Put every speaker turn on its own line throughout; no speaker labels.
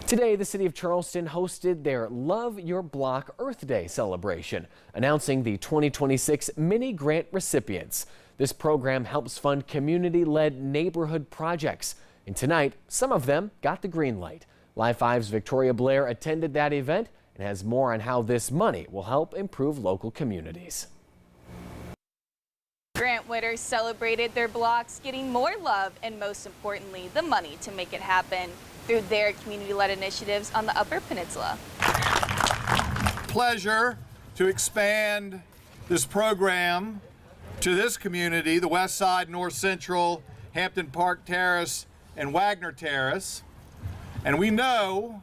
Today, the City of Charleston hosted their Love Your Block Earth Day celebration, announcing the 2026 mini grant recipients. This program helps fund community-led neighborhood projects. And tonight, some of them got the green light. Live 5's Victoria Blair attended that event and has more on how this money will help improve local communities.
Grant winners celebrated their blocks getting more love and, most importantly, the money to make it happen through their community-led initiatives on the Upper Peninsula.
Pleasure to expand this program to this community, the West Side, North Central, Hampton Park Terrace, and Wagner Terrace. And we know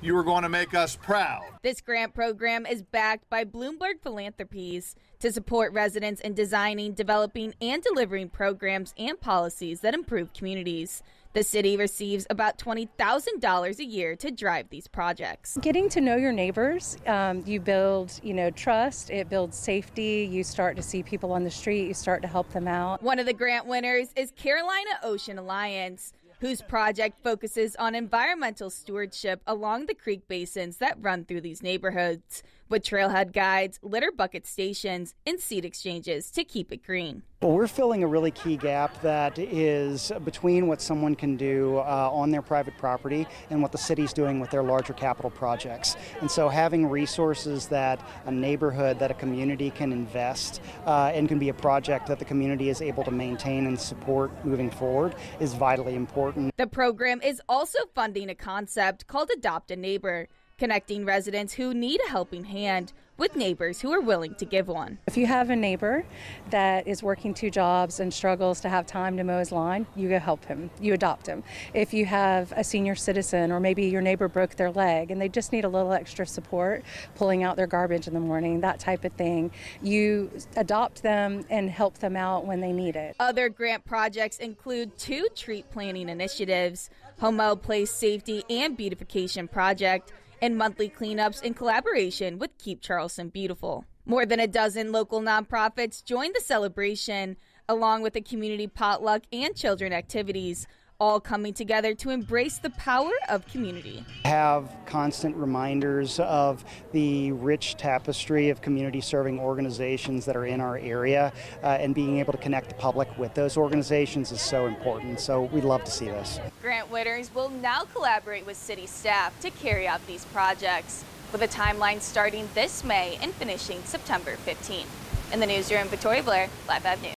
you are going to make us proud.
This grant program is backed by Bloomberg Philanthropies to support residents in designing, developing, and delivering programs and policies that improve communities. The city receives about $20,000 a year to drive these projects.
Getting to know your neighbors, you build, trust, it builds safety, you start to see people on the street, you start to help them out.
One of the grant winners is Carolina Ocean Alliance, whose project focuses on environmental stewardship along the creek basins that run through these neighborhoods, with trailhead guides, litter bucket stations, and seed exchanges to keep it green.
Well, we're filling a really key gap that is between what someone can do on their private property and what the city's doing with their larger capital projects. And so having resources that a neighborhood, that a community can invest and can be a project that the community is able to maintain and support moving forward is vitally important.
The program is also funding a concept called Adopt a Neighbor, connecting residents who need a helping hand with neighbors who are willing to give one.
If you have a neighbor that is working 2 jobs and struggles to have time to mow his lawn, you go help him, you adopt him. If you have a senior citizen, or maybe your neighbor broke their leg and they just need a little extra support pulling out their garbage in the morning, that type of thing, you adopt them and help them out when they need it.
Other grant projects include 2 tree planting initiatives, Homo Place Safety and Beautification Project, and monthly cleanups in collaboration with Keep Charleston Beautiful. More than a dozen local nonprofits joined the celebration, along with the community potluck and children activities, all coming together to embrace the power of community.
Have constant reminders of the rich tapestry of community serving organizations that are in our area, and being able to connect the public with those organizations is so important. So we'd love to see this. Grant
winners will now collaborate with city staff to carry out these projects, with a timeline starting this May and finishing September 15th. In the newsroom, Victoria Blair, Live 5 News.